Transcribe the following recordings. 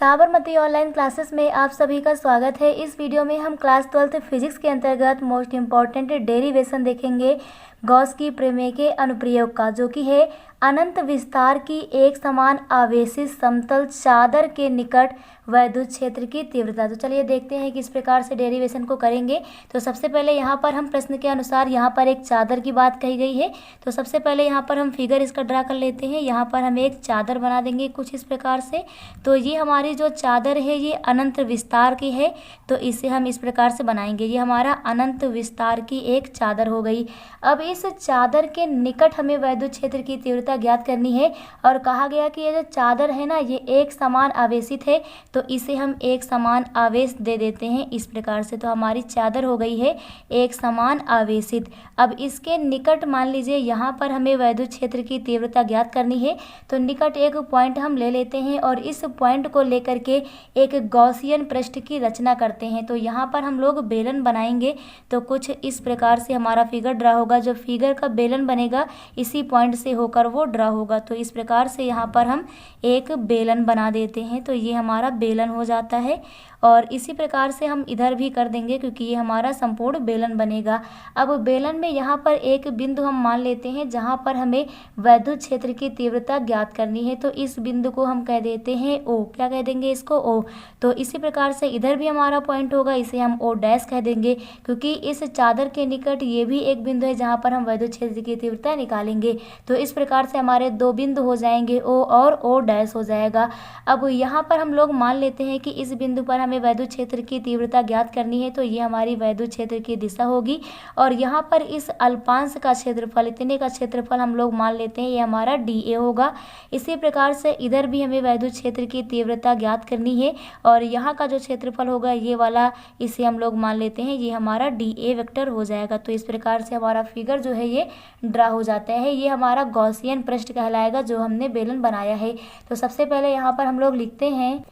Sabarmati online classes में आप सभी का स्वागत है। इस वीडियो में हम क्लास 12 फिजिक्स के अंतर्गत मोस्ट इम्पॉर्टेंट डेरिवेशन देखेंगे गॉस की प्रमेय के अनुप्रयोग का, जो कि है अनंत विस्तार की एक समान आवेशित समतल चादर के निकट वैद्युत क्षेत्र की तीव्रता। तो चलिए देखते हैं किस प्रकार से डेरिवेशन को करेंगे। तो सबसे पहले यहाँ पर हम प्रश्न के अनुसार यहाँ पर एक चादर की बात कही गई है। तो सबसे पहले यहाँ पर हम फिगर इसका ड्रा कर लेते हैं। यहाँ पर हम एक चादर बना देंगे कुछ इस प्रकार से। तो ये हमारी जो चादर है ये अनंत विस्तार की है, तो इसे हम इस प्रकार से बनाएंगे। ये हमारा अनंत विस्तार की एक चादर हो गई। अब इस चादर के निकट हमें वैद्युत क्षेत्र की तीव्रता ज्ञात करनी है और कहा गया कि ये जो चादर है ना ये एक समान आवेशित है, तो इसे हम एक समान आवेश दे देते हैं इस प्रकार से। तो हमारी चादर हो गई है एक समान आवेशित। अब इसके निकट मान लीजिए यहाँ पर हमें वैद्युत क्षेत्र की तीव्रता ज्ञात करनी है, तो निकट एक पॉइंट हम ले लेते हैं और इस पॉइंट को लेकर के एक गॉसियन पृष्ठ की रचना करते हैं। तो यहाँ पर हम लोग बेलन बनाएंगे, तो कुछ इस प्रकार से हमारा फिगर ड्रा होगा। जो फिगर का बेलन बनेगा इसी पॉइंट से होकर वो ड्रा होगा। तो इस प्रकार से यहाँ पर हम एक बेलन बना देते हैं, तो ये हमारा बेलन हो जाता है। और इसी प्रकार से हम इधर भी कर देंगे क्योंकि ये हमारा संपूर्ण बेलन बनेगा। अब बेलन में यहाँ पर एक बिंदु हम मान लेते हैं जहाँ पर हमें वैद्युत क्षेत्र की तीव्रता ज्ञात करनी है, तो इस बिंदु को हम कह देते हैं ओ। क्या कह देंगे इसको? ओ। तो इसी प्रकार से इधर भी हमारा पॉइंट होगा, इसे हम ओ डैश कह देंगे क्योंकि इस चादर के निकट ये भी एक बिंदु है जहाँ पर हम वैद्युत क्षेत्र की तीव्रता निकालेंगे। तो इस प्रकार से हमारे दो बिंदु हो जाएंगे, ओ और ओ डैश हो जाएगा। अब यहाँ पर हम लोग मान लेते हैं कि इस बिंदु पर हमें वैद्युत क्षेत्र की तीव्रता ज्ञात करनी है, तो ये हमारी वैद्युत क्षेत्र की दिशा होगी। और यहाँ पर इस अल्पांश का क्षेत्रफल, इतने का क्षेत्रफल हम लोग मान लेते हैं ये हमारा डी ए होगा। इसी प्रकार से इधर भी हमें वैद्युत क्षेत्र की तीव्रता ज्ञात करनी है और यहाँ का जो क्षेत्रफल होगा ये वाला, इसे हम लोग मान लेते हैं ये हमारा डी ए वेक्टर हो जाएगा। तो इस प्रकार से हमारा फिगर जो है ये ड्रा हो जाता है। ये हमारा गॉसियन पृष्ठ कहलाएगा जो हमने बेलन बनाया है। तो सबसे पहले यहाँ पर हम लोग लिखते हैं,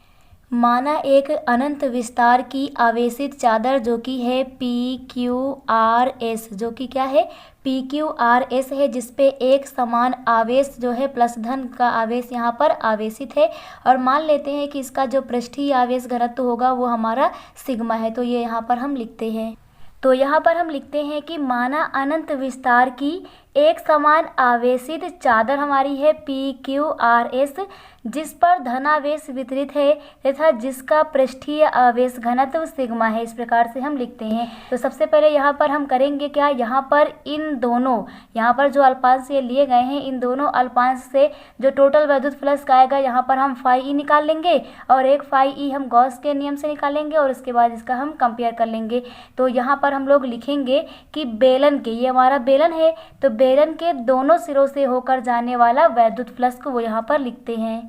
माना एक अनंत विस्तार की आवेशित चादर जो कि है पी क्यू आर एस, जो कि क्या है पी क्यू आर एस है, जिसपे एक समान आवेश जो है प्लस धन का आवेश यहाँ पर आवेशित है। और मान लेते हैं कि इसका जो पृष्ठीय आवेश घनत्व होगा वो हमारा सिग्मा है। तो ये यहाँ पर हम लिखते हैं। तो यहाँ पर हम लिखते हैं कि माना अनंत विस्तार की एक समान आवेशित चादर हमारी है पी क्यू आर एस, जिस पर धनावेश वितरित है तथा जिसका पृष्ठीय आवेश घनत्व सिग्मा है। इस प्रकार से हम लिखते हैं। तो सबसे पहले यहाँ पर हम करेंगे क्या, यहाँ पर इन दोनों, यहाँ पर जो अल्पांश ये लिए गए हैं इन दोनों अल्पांश से जो टोटल वैद्युत फ्लक्स आएगा यहाँ पर हम फाई ई निकाल लेंगे और एक फाई ई हम गॉस के नियम से निकालेंगे और उसके बाद इसका हम कंपेयर कर लेंगे। तो यहाँ पर हम लोग लिखेंगे कि बेलन के, ये हमारा बेलन है, तो बेलन के दोनों सिरों से होकर जाने वाला वैद्युत फ्लक्स को वो यहाँ पर लिखते हैं।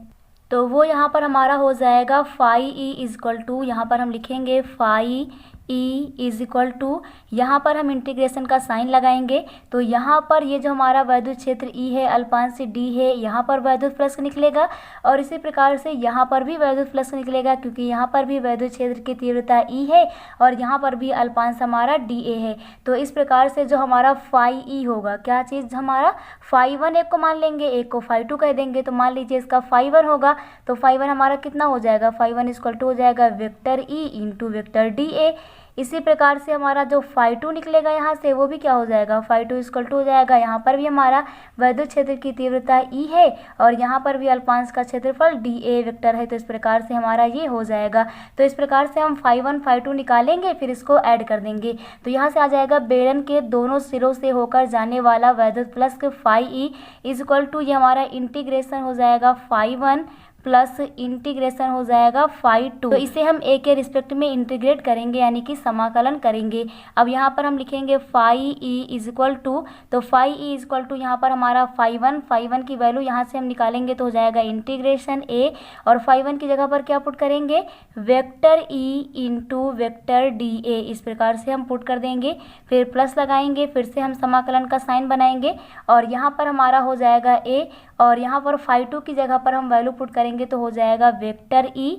तो वो यहाँ पर हमारा हो जाएगा phi E is equal to, यहाँ पर हम लिखेंगे phi E is equal to, यहाँ पर हम इंटीग्रेशन का साइन लगाएंगे। तो यहाँ पर ये जो हमारा वैद्युत क्षेत्र ई है अल्पांश से डी है, यहाँ पर वैद्युत फ्लक्स निकलेगा और इसी प्रकार से यहाँ पर भी वैद्युत फ्लक्स निकलेगा क्योंकि यहाँ पर भी वैद्युत क्षेत्र की तीव्रता ई है और यहाँ पर भी अल्पांश हमारा डी ए है। तो इस प्रकार से जो हमारा फाई ई होगा, क्या चीज़ हमारा फाई वन एक को मान लेंगे, एक को फाई टू कह देंगे। तो मान लीजिए इसका फाई वन होगा, तो फाई वन हमारा कितना हो जाएगा, फाई वन इक्वल टू हो जाएगा vector E into vector D A. इसी प्रकार से हमारा जो फाई टू निकलेगा यहाँ से वो भी क्या हो जाएगा, फाई टू इक्वल टू हो जाएगा, यहाँ पर भी हमारा वैद्युत क्षेत्र की तीव्रता ई है और यहाँ पर भी अल्पांश का क्षेत्रफल डी ए वेक्टर है। तो इस प्रकार से हमारा ये हो जाएगा। तो इस प्रकार से हम फाई वन फाई टू निकालेंगे, फिर इसको ऐड कर देंगे। तो यहाँ से आ जाएगा बेलन के दोनों सिरों से होकर जाने वाला वैद्युत flux phi E is equal to, ये हमारा इंटीग्रेशन हो जाएगा फाई वन प्लस इंटीग्रेशन हो जाएगा फाई टू। तो इसे हम ए के रिस्पेक्ट में इंटीग्रेट करेंगे यानी कि समाकलन करेंगे। अब यहाँ पर हम लिखेंगे phi E is equal to, तो phi E is equal to यहाँ पर हमारा फाई वन की वैल्यू यहाँ से हम निकालेंगे तो हो जाएगा इंटीग्रेशन ए और फाई वन की जगह पर क्या पुट करेंगे, vector E into vector D A. इस प्रकार से हम पुट कर देंगे, फिर प्लस लगाएंगे, फिर से हम समाकलन का साइन बनाएंगे और यहाँ पर हमारा हो जाएगा ए और यहाँ पर फाई टू की जगह पर हम वैल्यू पुट करेंगे तो हो जाएगा vector E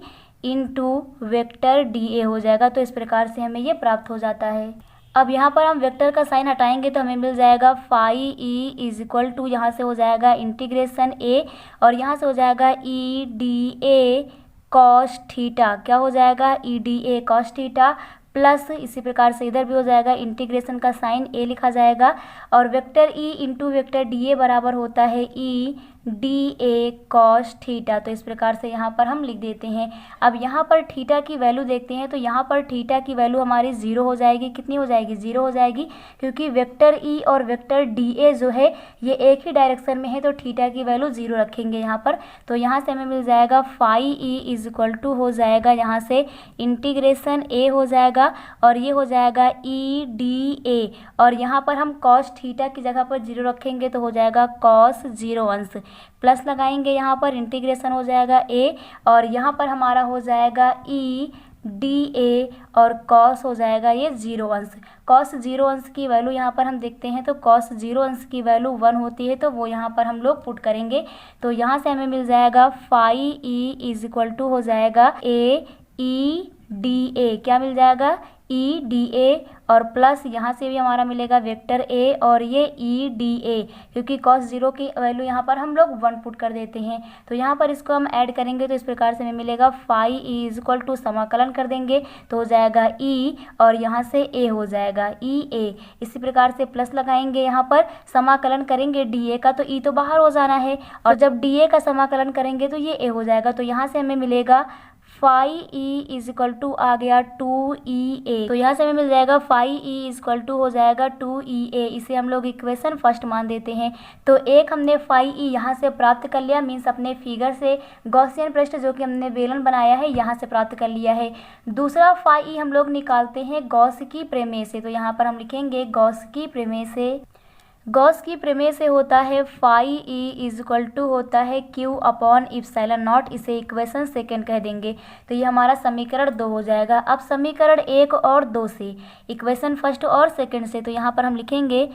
into vector D A हो जाएगा। तो इस प्रकार से हमें ये प्राप्त हो जाता है। अब यहाँ पर हम वेक्टर का साइन हटाएंगे तो हमें मिल जाएगा phi E is equal to, यहाँ से हो जाएगा इंटीग्रेशन ए और यहाँ से हो जाएगा E D A cos theta, क्या हो जाएगा EDA cos थीटा, प्लस इसी प्रकार से इधर भी हो जाएगा, इंटीग्रेशन का साइन ए लिखा जाएगा और vector E into vector DA बराबर होता है EDA cos थीटा। तो इस प्रकार से यहाँ पर हम लिख देते हैं। अब यहाँ पर थीटा की वैल्यू देखते हैं तो यहाँ पर थीटा की वैल्यू हमारी 0 हो जाएगी। कितनी हो जाएगी? 0 हो जाएगी, क्योंकि वेक्टर E और वेक्टर DA जो है ये एक ही डायरेक्शन में है, तो थीटा की वैल्यू 0 रखेंगे यहाँ पर। तो यहाँ से हमें मिल जाएगा phi E is equal to हो जाएगा यहाँ से इंटीग्रेशन A हो जाएगा और ये हो जाएगा EDA और यहाँ पर हम cos थीटा की जगह पर 0 रखेंगे तो हो जाएगा cos 0 अंश, प्लस लगाएंगे यहाँ पर, इंटीग्रेशन हो जाएगा A और यहाँ पर हमारा हो जाएगा EDA और cos हो जाएगा ये 0 अंश। cos 0 अंश की वैल्यू यहाँ पर हम देखते हैं तो cos 0 अंश की वैल्यू 1 होती है, तो वो यहाँ पर हम लोग पुट करेंगे। तो यहाँ से हमें मिल जाएगा phi E is equal to हो जाएगा EDA, क्या मिल जाएगा? EDA और प्लस यहाँ से भी हमारा मिलेगा वेक्टर A और ये EDA, क्योंकि cos 0 की वैल्यू यहाँ पर हम लोग 1 पुट कर देते हैं। तो यहाँ पर इसको हम ऐड करेंगे तो इस प्रकार से हमें मिलेगा phi E is equal to, समाकलन कर देंगे तो हो जाएगा E और यहाँ से A हो जाएगा EA। इसी प्रकार से प्लस लगाएंगे, यहाँ पर समाकलन करेंगे DA का तो E तो बाहर हो जाना है और जब DA का समाकलन करेंगे तो ये A हो जाएगा। तो यहाँ से हमें मिलेगा phi E is equal to आ गया 2EA। तो यहाँ से हमें मिल जाएगा phi E is equal to हो जाएगा 2EA। इसे हम लोग इक्वेशन फर्स्ट मान देते हैं। तो एक हमने फाई E यहाँ से प्राप्त कर लिया, मीन्स अपने फिगर से गॉसियन पृष्ठ जो कि हमने बेलन बनाया है यहाँ से प्राप्त कर लिया है। दूसरा फाई E हम लोग निकालते हैं गॉस की प्रमेय से। तो यहाँ पर हम लिखेंगे गॉस की प्रमेय से। गॉस की प्रमेय से होता है phi E is equal to होता है Q अपॉन इप्सिलॉन नॉट, इसे इक्वेशन सेकेंड कह देंगे। तो ये हमारा समीकरण 2 हो जाएगा। अब समीकरण 1 और 2 से, इक्वेशन फर्स्ट और सेकेंड से, तो यहाँ पर हम लिखेंगे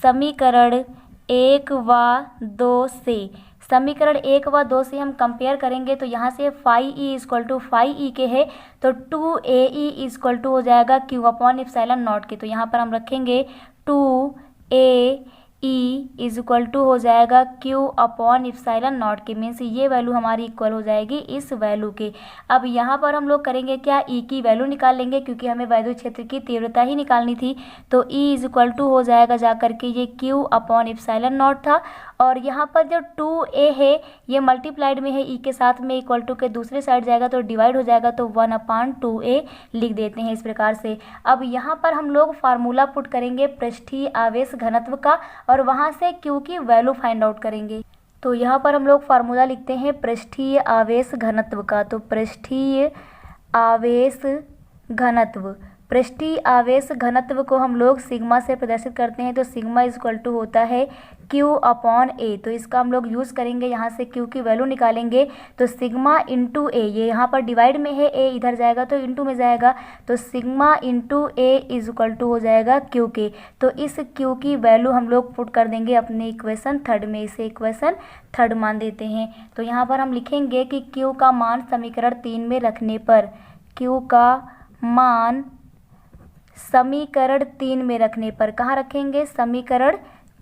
समीकरण 1 व 2 से। समीकरण 1 व 2 से हम कंपेयर करेंगे तो यहाँ से phi E is equal to phi E के है तो 2AE इज इक्वल टू हो जाएगा Q अपॉन इप्सिलॉन नॉट के। तो यहाँ पर हम रखेंगे 2AE इज इक्वल टू हो जाएगा Q अपॉन इप्सिलॉन नॉट के, मीन्स ये वैल्यू हमारी इक्वल हो जाएगी इस वैल्यू के। अब यहाँ पर हम लोग करेंगे क्या, E की वैल्यू निकाल लेंगे क्योंकि हमें वैद्युत क्षेत्र की तीव्रता ही निकालनी थी। तो E इज इक्वल टू हो जाएगा जा करके ये Q अपॉन इप्सिलॉन नॉट था और यहाँ पर जो 2A है ये मल्टीप्लाइड में है E के साथ में, इक्वल टू के दूसरे साइड जाएगा तो डिवाइड हो जाएगा, तो 1/2A लिख देते हैं इस प्रकार से। अब यहाँ पर हम लोग फार्मूला पुट करेंगे पृष्ठीय आवेश घनत्व का और वहाँ से Q की वैल्यू फाइंड आउट करेंगे। तो यहाँ पर हम लोग फार्मूला लिखते हैं पृष्ठीय आवेश घनत्व का। तो पृष्ठीय आवेश घनत्व, पृष्ठीय आवेश घनत्व को हम लोग सिग्मा से प्रदर्शित करते हैं। तो सिग्मा इज इक्वल टू होता है Q अपॉन A। तो इसका हम लोग यूज़ करेंगे, यहाँ से Q की वैल्यू निकालेंगे तो सिग्मा इंटू A, ये यहाँ पर डिवाइड में है, A इधर जाएगा तो इंटू में जाएगा, तो sigma into A is equal to हो जाएगा Q के। तो इस Q की वैल्यू हम लोग पुट कर देंगे अपने इक्वेशन थर्ड में, इसे इक्वेशन थर्ड मान देते हैं। तो यहाँ पर हम लिखेंगे कि Q का मान समीकरण 3 में रखने पर, Q का मान समीकरण 3 में रखने पर, कहाँ रखेंगे, समीकरण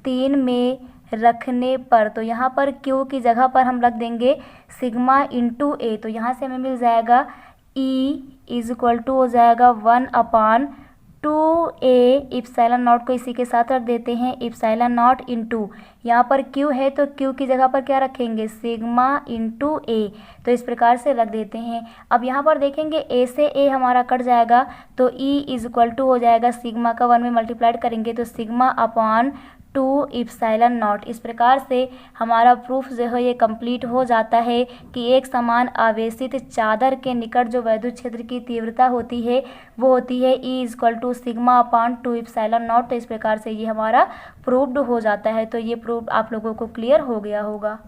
3 में रखने पर। तो यहाँ पर Q की जगह पर हम रख देंगे सिग्मा इंटू A। तो यहाँ से हमें मिल जाएगा E इज इक्वल टू हो जाएगा 1/2A, इप्सिलॉन नॉट को इसी के साथ रख देते हैं, इप्सिलॉन नॉट इंटू, यहाँ पर Q है तो Q की जगह पर क्या रखेंगे, सिग्मा इंटू A। तो इस प्रकार से रख देते हैं। अब यहाँ पर देखेंगे A से A हमारा कट जाएगा तो E इज इक्वल टू हो जाएगा सिग्मा का 1 में मल्टीप्लाइड करेंगे तो सिग्मा अपॉन 2 इप्सिलॉन नॉट। इस प्रकार से हमारा प्रूफ जो है ये कंप्लीट हो जाता है कि एक समान आवेशित चादर के निकट जो वैद्युत क्षेत्र की तीव्रता होती है वो होती है E is equal to sigma upon 2 epsilon naught. तो इस प्रकार से ये हमारा प्रूव्ड हो जाता है। तो ये प्रूफ आप लोगों को क्लियर हो गया होगा।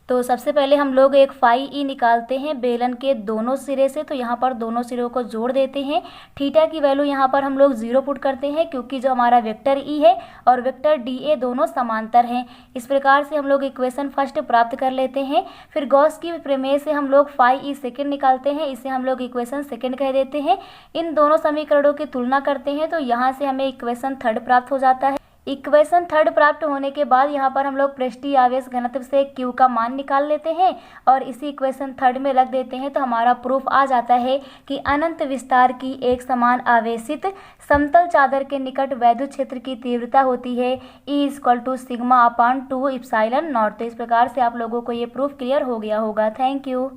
तो सबसे पहले हम लोग एक फाई E निकालते हैं बेलन के दोनों सिरे से। तो यहाँ पर दोनों सिरों को जोड़ देते हैं। थीटा की वैल्यू यहाँ पर हम लोग 0 पुट करते हैं क्योंकि जो हमारा वेक्टर E है और वेक्टर DA दोनों समांतर हैं। इस प्रकार से हम लोग इक्वेशन फर्स्ट प्राप्त कर लेते हैं। फिर गॉस की प्रमेय से हम लोग फाई E सेकेंड निकालते हैं, इसे हम लोग इक्वेशन सेकेंड कह देते हैं। इन दोनों समीकरणों की तुलना करते हैं तो यहाँ से हमें इक्वेशन थर्ड प्राप्त हो जाता है। इक्वेशन थर्ड प्राप्त होने के बाद यहाँ पर हम लोग पृष्ठीय आवेश घनत्व से Q का मान निकाल लेते हैं और इसी इक्वेशन थर्ड में रख देते हैं, तो हमारा प्रूफ आ जाता है कि अनंत विस्तार की एक समान आवेशित समतल चादर के निकट वैद्युत क्षेत्र की तीव्रता होती है E = σ/2 ε0। तो इस प्रकार से आप लोगों को ये प्रूफ क्लियर हो गया होगा। Thank you.